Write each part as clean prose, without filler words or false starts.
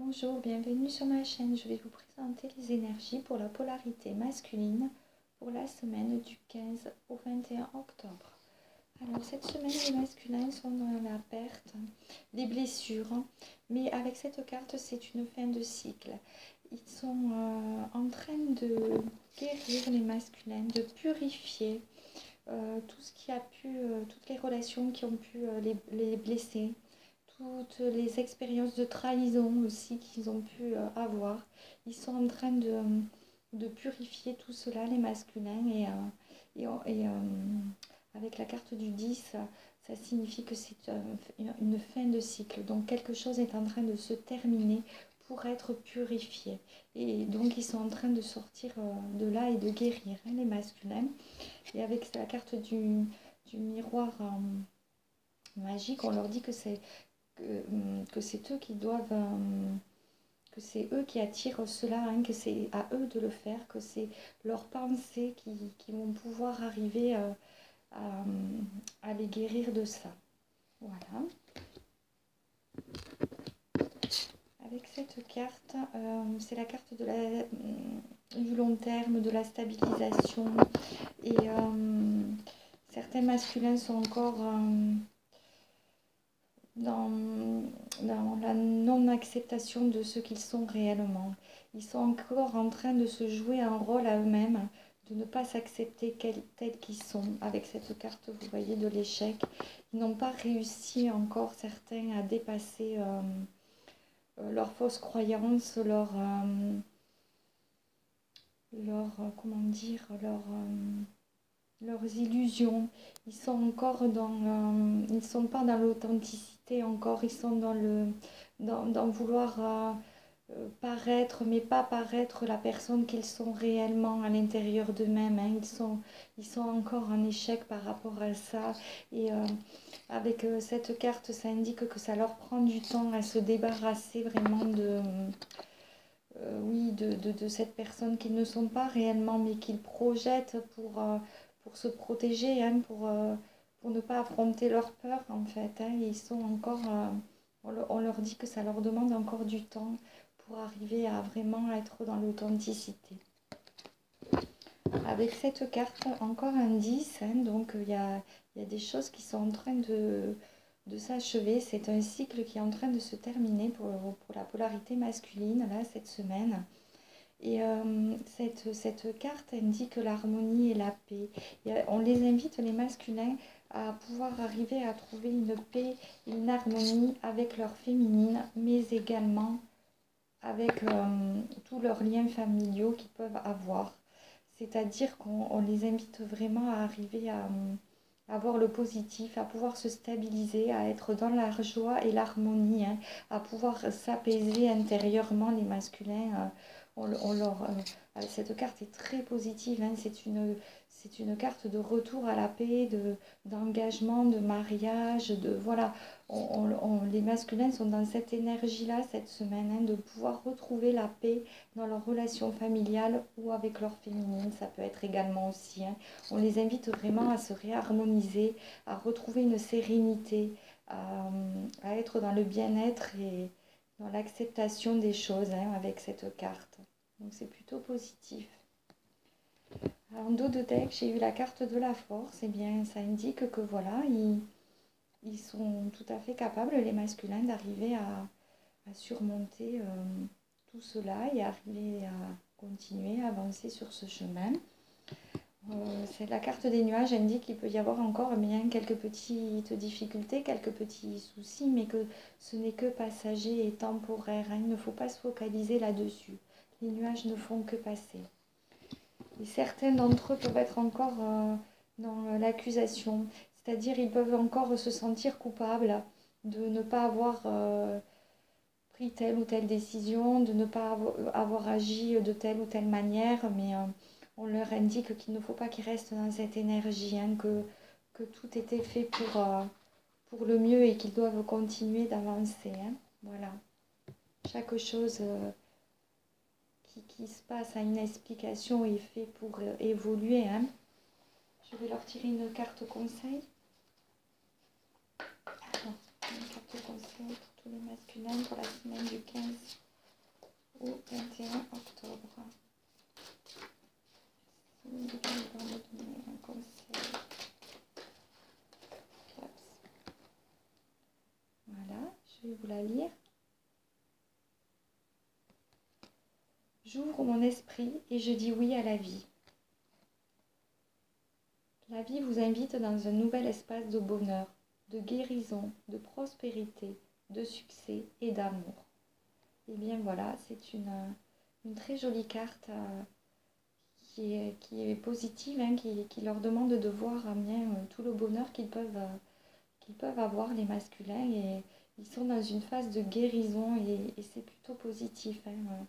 Bonjour, bienvenue sur ma chaîne. Je vais vous présenter les énergies pour la polarité masculine pour la semaine du 15 au 21 octobre. Alors cette semaine, les masculins sont dans la perte, les blessures, mais avec cette carte, c'est une fin de cycle. Ils sont en train de guérir les masculins, de purifier tout ce qui a pu, toutes les relations qui ont pu les blesser. Toutes les expériences de trahison aussi qu'ils ont pu avoir. Ils sont en train de purifier tout cela, les masculins. Et avec la carte du 10, ça signifie que c'est une fin de cycle. Donc quelque chose est en train de se terminer pour être purifié. Et donc ils sont en train de sortir de là et de guérir, hein, les masculins. Et avec la carte du miroir magique, on leur dit que c'est eux qui doivent, que c'est eux qui attirent cela, hein, que c'est à eux de le faire, que c'est leurs pensées qui vont pouvoir arriver à les guérir de ça. Voilà. Avec cette carte, c'est la carte du long terme, de la stabilisation. Et certains masculins sont encore dans la non-acceptation de ce qu'ils sont réellement. Ils sont encore en train de se jouer un rôle à eux-mêmes, de ne pas s'accepter tels qu'ils sont. Avec cette carte, vous voyez, de l'échec, ils n'ont pas réussi encore, certains, à dépasser leurs fausses croyances, comment dire, leurs illusions. Ils sont encore ils ne sont pas dans l'authenticité encore, ils sont dans vouloir paraître, mais pas paraître la personne qu'ils sont réellement à l'intérieur d'eux-mêmes, hein. Ils sont encore en échec par rapport à ça. Et avec cette carte, ça indique que ça leur prend du temps à se débarrasser vraiment oui, de cette personne qu'ils ne sont pas réellement, mais qu'ils projettent pour se protéger, hein, pour ne pas affronter leur peur, en fait, hein. Ils sont encore, on leur dit que ça leur demande encore du temps pour arriver à vraiment être dans l'authenticité. Avec cette carte, encore un 10, hein, donc il y a des choses qui sont en train de s'achever. C'est un cycle qui est en train de se terminer pour la polarité masculine, là, cette semaine. Et cette carte indique l'harmonie et la paix. Et on les invite, les masculins, à pouvoir arriver à trouver une paix, une harmonie avec leur féminine, mais également avec tous leurs liens familiaux qu'ils peuvent avoir. C'est-à-dire qu'on les invite vraiment à arriver à voir le positif, à pouvoir se stabiliser, à être dans la joie et l'harmonie, hein, à pouvoir s'apaiser intérieurement, les masculins. Cette carte est très positive, hein, c'est une carte de retour à la paix, d'engagement, de mariage, voilà. Les masculins sont dans cette énergie-là cette semaine, hein, de pouvoir retrouver la paix dans leur relation familiale ou avec leur féminine, ça peut être également aussi, hein. On les invite vraiment à se réharmoniser, à retrouver une sérénité, à être dans le bien-être et dans l'acceptation des choses, hein, avec cette carte. Donc c'est plutôt positif. En dos de deck, j'ai eu la carte de la force. Et bien, ça indique que voilà, ils sont tout à fait capables, les masculins, d'arriver à surmonter tout cela et arriver à continuer à avancer sur ce chemin. C'est la carte des nuages, indique qu'il peut y avoir encore bien quelques petites difficultés, quelques petits soucis, mais que ce n'est que passager et temporaire, hein. Il ne faut pas se focaliser là-dessus. Les nuages ne font que passer. Et certains d'entre eux peuvent être encore dans l'accusation, c'est-à-dire ils peuvent encore se sentir coupables de ne pas avoir pris telle ou telle décision, de ne pas avoir agi de telle ou telle manière, mais on leur indique qu'il ne faut pas qu'ils restent dans cette énergie, hein, que tout était fait pour le mieux et qu'ils doivent continuer d'avancer, hein. Voilà. Chaque chose qui se passe a une explication et est fait pour évoluer, hein. Je vais leur tirer une carte conseil. Alors, une carte conseil pour tous les masculins pour la semaine du 15 au 21 octobre. Si vous voulez me donner un conseil. Voilà, je vais vous la lire. J'ouvre mon esprit et je dis oui à la vie. La vie vous invite dans un nouvel espace de bonheur, de guérison, de prospérité, de succès et d'amour. Et bien voilà, c'est une très jolie carte qui est positive, hein, qui leur demande de voir bien tout le bonheur qu'ils peuvent avoir les masculins, et ils sont dans une phase de guérison, et c'est plutôt positif, hein.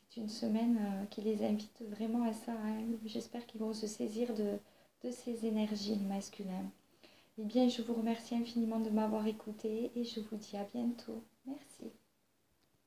C'est une semaine qui les invite vraiment à ça, hein. J'espère qu'ils vont se saisir de ces énergies masculines. Eh bien, je vous remercie infiniment de m'avoir écouté et je vous dis à bientôt. Merci.